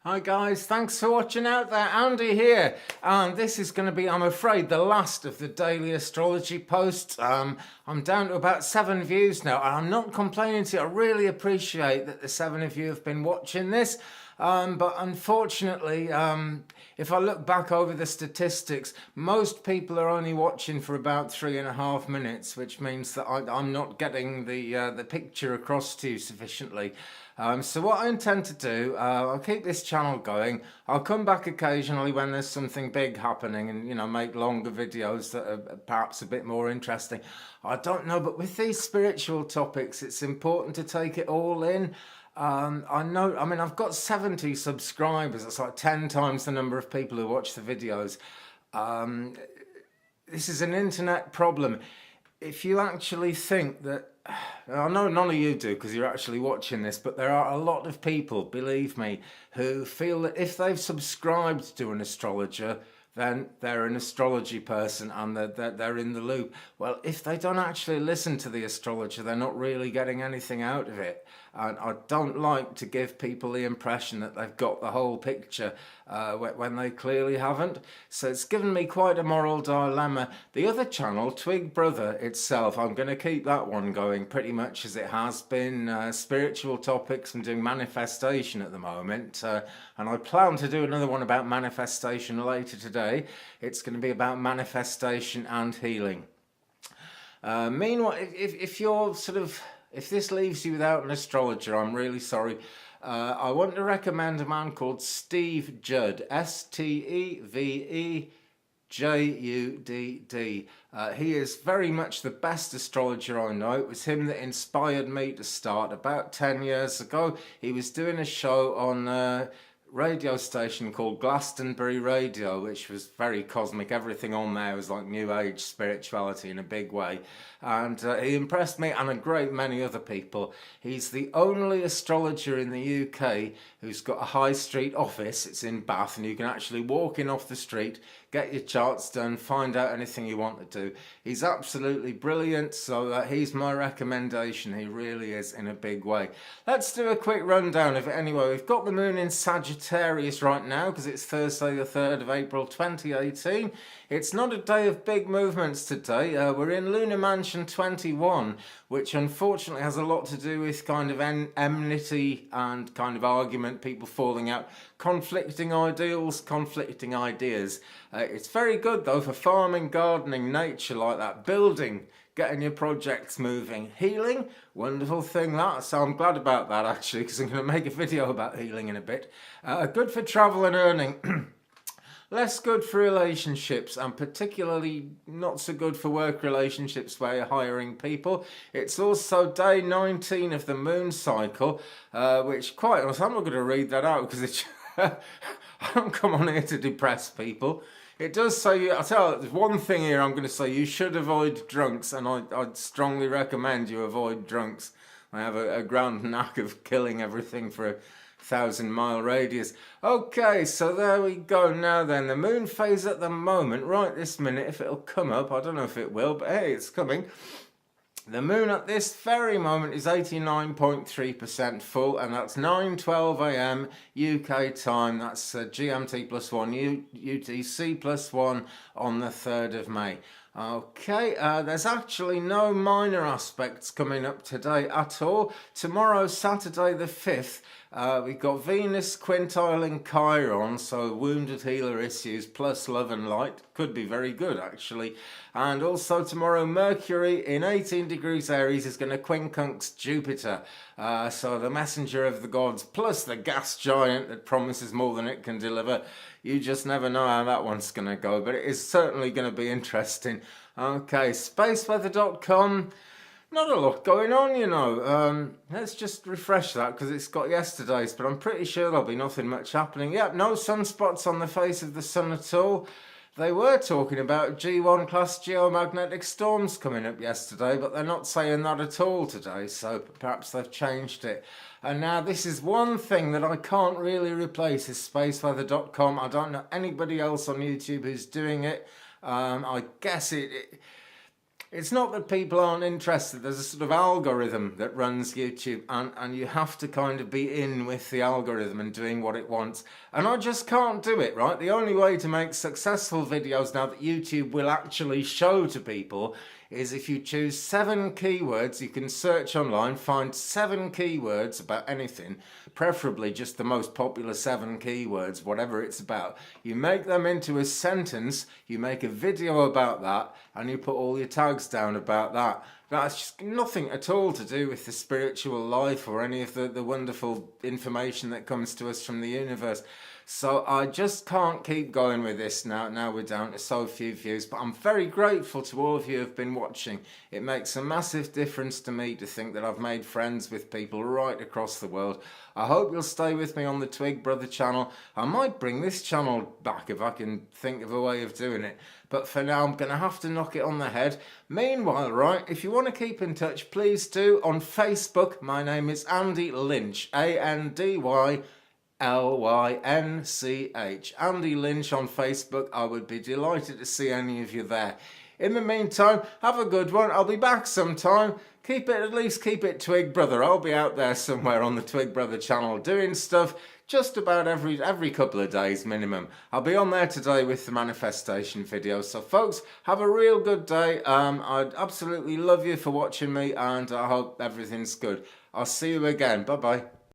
Hi guys, thanks for watching out there. Andy here, and this is going to be, I'm afraid, the last of the daily astrology posts. I'm down to about 7 views now, and I'm not complaining to you. I really appreciate that the 7 of you have been watching this, but unfortunately, if I look back over the statistics, most people are only watching for about 3.5 minutes, which means that I'm not getting the picture across to you sufficiently. So what I intend to do, I'll keep this channel going. I'll come back occasionally when there's something big happening and, make longer videos that are perhaps a bit more interesting. I don't know, but with these spiritual topics, it's important to take it all in. I've got 70 subscribers. That's like 10 times the number of people who watch the videos. This is an internet problem. If you actually think that, I know none of you do because you're actually watching this, but there are a lot of people, believe me, who feel that if they've subscribed to an astrologer, then they're an astrology person and they're in the loop. Well, if they don't actually listen to the astrologer, they're not really getting anything out of it. And I don't like to give people the impression that they've got the whole picture when they clearly haven't. So it's given me quite a moral dilemma. The other channel, Twig Brother itself, I'm going to keep that one going pretty much as it has been. Spiritual topics. I'm doing manifestation at the moment. And I plan to do another one about manifestation later today. It's going to be about manifestation and healing. Meanwhile, if you're if this leaves you without an astrologer, I'm really sorry. I want to recommend a man called Steve Judd, Stevejudd. He is very much the best astrologer I know. It was him that inspired me to start about 10 years ago. He was doing a show on a radio station called Glastonbury Radio, which was very cosmic. Everything on there was like new age spirituality in a big way, and he impressed me and a great many other people. He's the only astrologer in the UK who's got a high street office. It's in Bath, and you can actually walk in off the street, get your charts done, find out anything you want to do. He's absolutely brilliant, so he's my recommendation. He really is, in a big way. Let's do a quick rundown of it anyway. We've got the moon in Sagittarius right now because it's Thursday the 3rd of April 2018. It's not a day of big movements today. We're in Lunar Mansion 21, which unfortunately has a lot to do with kind of enmity and kind of argument, people falling out, conflicting ideals, conflicting ideas. It's very good though for farming, gardening, nature like that, building, getting your projects moving. Healing, wonderful thing that, so I'm glad about that actually, because I'm going to make a video about healing in a bit. Good for travel and earning. Less good for relationships, and particularly not so good for work relationships where you're hiring people. It's also day 19 of the moon cycle, which quite honestly, I'm not going to read that out because it's I don't come on here to depress people. It does say, I'll tell you, there's one thing here I'm going to say, you should avoid drunks, and I'd strongly recommend you avoid drunks. I have a grand knack of killing everything for a 1,000-mile radius. Okay, so there we go. Now then, the moon phase at the moment, right this minute, if it'll come up, I don't know if it will, but hey, it's coming. The moon at this very moment is 89.3% full, and that's 9:12 AM UK time. That's GMT plus 1, UTC plus 1 on the 3rd of May. Okay, there's actually no minor aspects coming up today at all. Tomorrow, Saturday the 5th, we've got Venus quintile in Chiron, so wounded healer issues plus love and light. Could be very good actually. And also tomorrow, Mercury in 18 degrees Aries is going to quincunx Jupiter. So the messenger of the gods plus the gas giant that promises more than it can deliver. You just never know how that one's going to go, but it is certainly going to be interesting. Okay, spaceweather.com. Not a lot going on, Let's just refresh that because it's got yesterday's, but I'm pretty sure there'll be nothing much happening. Yep, no sunspots on the face of the sun at all. They were talking about G1 class geomagnetic storms coming up yesterday, but they're not saying that at all today, so perhaps they've changed it. And now this is one thing that I can't really replace, is spaceweather.com. I don't know anybody else on YouTube who's doing it. I guess It's not that people aren't interested. There's a sort of algorithm that runs YouTube, and you have to kind of be in with the algorithm and doing what it wants. And I just can't do it, right? The only way to make successful videos now that YouTube will actually show to people is if you choose 7 keywords. You can search online, find 7 keywords about anything, preferably just the most popular 7 keywords, whatever it's about. You make them into a sentence, you make a video about that, and you put all your tags down about that. That's just nothing at all to do with the spiritual life or any of the wonderful information that comes to us from the universe. So I just can't keep going with this now. Now we're down to so few views, but I'm very grateful to all of you who have been watching. It makes a massive difference to me to think that I've made friends with people right across the world. I hope you'll stay with me on the Twig Brother channel. I might bring this channel back if I can think of a way of doing it. But for now, I'm going to have to knock it on the head. Meanwhile, right, if you want to keep in touch, please do. On Facebook, my name is Andy Lynch, ANDYLYNCH. Andy Lynch on Facebook. I would be delighted to see any of you there. In the meantime, have a good one. I'll be back sometime. At least keep it Twig Brother. I'll be out there somewhere on the Twig Brother channel doing stuff just about every couple of days minimum. I'll be on there today with the manifestation videos. So folks, have a real good day. I'd absolutely love you for watching me, and I hope everything's good. I'll see you again. Bye bye.